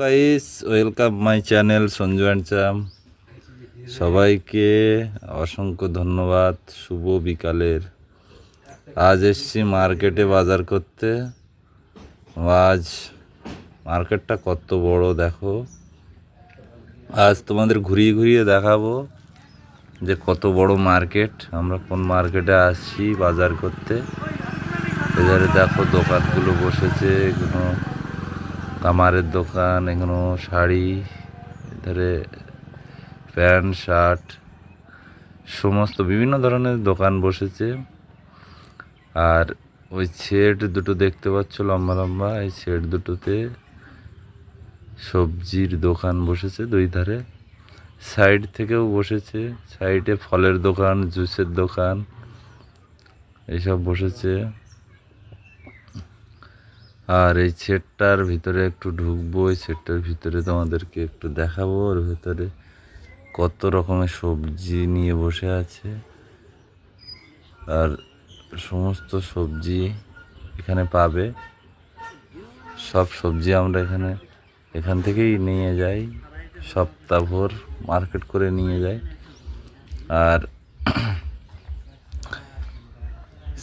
Guys, welcome my channel Sanju and চাম। সবাইকে অসংখ্য ধন্যবাদ। শুভ বিকালের। আজ এসছি মার্কেটে বাজার করতে। আজ মার্কেটটা কত বড় দেখো। আজ তোমাদের ঘুরিয়ে ঘুরিয়ে দেখাবো যে কত বড় মার্কেট। আমরা কোন মার্কেটে আসছি বাজার করতে। এধারে দেখো দোকানগুলো বসেছে, এগুলো কামারের দোকান, এগুলো শাড়ি, এধারে প্যান্ট শার্ট, সমস্ত বিভিন্ন ধরনের দোকান বসেছে। আর ওই শেড দুটো দেখতে পাচ্ছ লম্বা লম্বা, এই শেড দুটোতে সবজির দোকান বসেছে দুই ধারে। সাইড থেকেও বসেছে, সাইডে ফলের দোকান, জুসের দোকান এইসব বসেছে। আর এই শেডটার ভিতরে একটু ঢুকবো, এই শেডটার ভিতরে তোমাদেরকে একটু দেখাবো। ওর ভিতরে কত রকমের সবজি নিয়ে বসে আছে। আর সমস্ত সবজি এখানে পাবে। সব সবজি আমরা এখান থেকেই নিয়ে যাই, সপ্তাহভর মার্কেট করে নিয়ে যাই। আর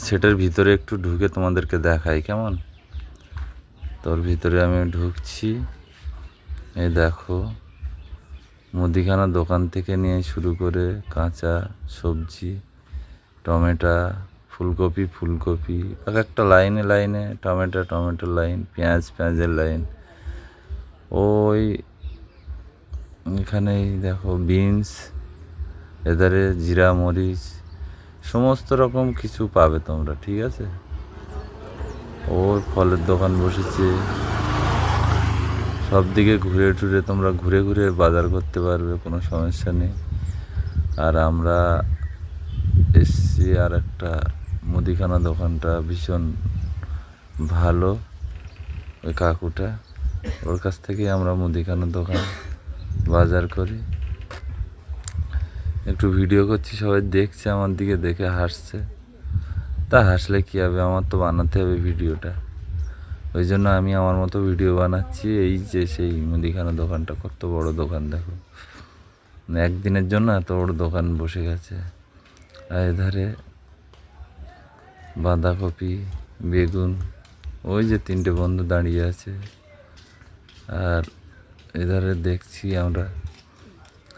সেটার ভিতরে একটু ঢুকে তোমাদেরকে দেখাই কেমন। তোর ভিতরে আমি ঢুকছি। এই দেখো, মুদিখানা দোকান থেকে নিয়ে শুরু করে কাঁচা সবজি, টমেটো, ফুলকপি এক একটা লাইনে লাইনে, টমেটোর লাইন, পেঁয়াজের লাইন। ওই এখানেই দেখো বিনস, এধারে জিরা মরিচ, সমস্ত রকম কিছু পাবে তোমরা, ঠিক আছে। ওর ফলের দোকান বসেছে। সব দিকে ঘুরে টুরে তোমরা ঘুরে ঘুরে বাজার করতে পারবে, কোনো সমস্যা নেই। আর আমরা এসছি আর একটা মুদিখানা দোকানটা ভীষণ ভালো, ওই কাকুটা, ওর কাছ থেকে আমরা মুদিখানা দোকান বাজার করি। একটু ভিডিও করছি, সবাই দেখছে আমার দিকে, দেখে হাসছে। তা হাসলে কী হবে, আমার তো বানাতে হবে ভিডিওটা। ওই জন্য আমি আমার মতো ভিডিও বানাচ্ছি। এই যে সেই মুদিখানা দোকানটা, কত বড় দোকান দেখো। একদিনের জন্য এত বড় দোকান বসে গেছে। আর এধারে বাঁধাকপি, বেগুন, ওই যে তিনটে বন্ধু দাঁড়িয়ে আছে। আর এধারে দেখছি আমরা,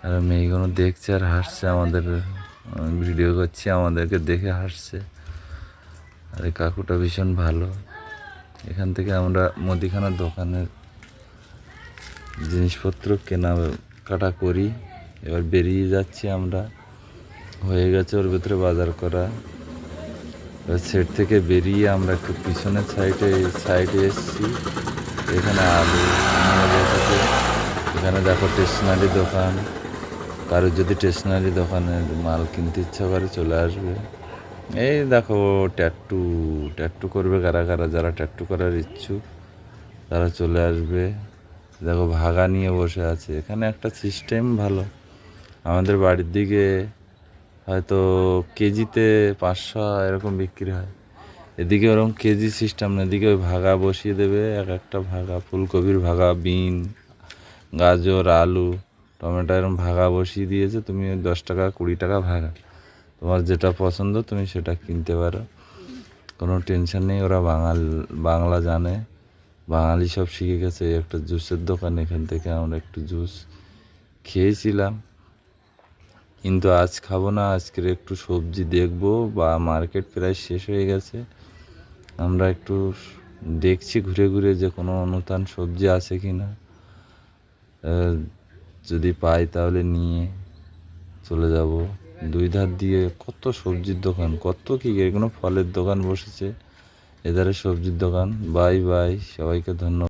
আর মেয়েগুলো দেখছে আর হাসছে, আমাদের ভিডিও করছি, আমাদেরকে দেখে হাসছে। আর এই কাকুটা ভীষণ ভালো। এখান থেকে আমরা মুদিখানা দোকানের জিনিসপত্র কেনাকাটা করি। এবার বেরিয়ে যাচ্ছি আমরা, হয়ে গেছে ওর ভেতরে বাজার করা। এবার সেট থেকে বেরিয়ে আমরা একটু পিছনের সাইডে এসেছি। এখানে আলু নিয়ে বসেছে। এখানে দেখো স্টেশনারি দোকান, কারোর যদি স্টেশনারি দোকানের মাল কিনতে ইচ্ছা করে চলে আসবে। এই দেখো ট্যাটু করবে কারা কারা, যারা ট্যাটু করার ইচ্ছুক তারা চলে আসবে। দেখো ভাগা নিয়ে বসে আছে। এখানে একটা সিস্টেম ভালো, আমাদের বাড়ির দিকে হয়তো কেজিতে 500 এরকম বিক্রি হয়, এদিকে ওরকম কেজি সিস্টেম না। এদিকে ওই ভাগা বসিয়ে দেবে, এক একটা ভাগা, ফুলকপির ভাগা, বিন, গাজর, আলু, টমেটো এরকম ভাগা বসিয়ে দিয়েছে। তুমি 10 টাকা 20 টাকা ভাগা, তোমার যেটা পছন্দ তুমি সেটা কিনতে পারো, কোনো টেনশন নেই। ওরা বাংলা জানে, বাঙালি সব শিখে গেছে। একটা জুসের দোকান, এখান থেকে আমরা একটু জুস খেয়েছিলাম, কিন্তু আজ খাবো না। আজকের একটু সবজি দেখবো, বা মার্কেট প্রায় শেষ হয়ে গেছে। আমরা একটু দেখছি ঘুরে ঘুরে যে কোনো নতুন সবজি আছে কি না। যদি পাই তাহলে নিয়ে চলে যাব। দুই ধার দিয়ে কত সবজির দোকান, কত কি, এগুলো ফলের দোকান বসেছে, এধারে সবজির দোকান। বাই বাই, সবাইকে ধন্যবাদ।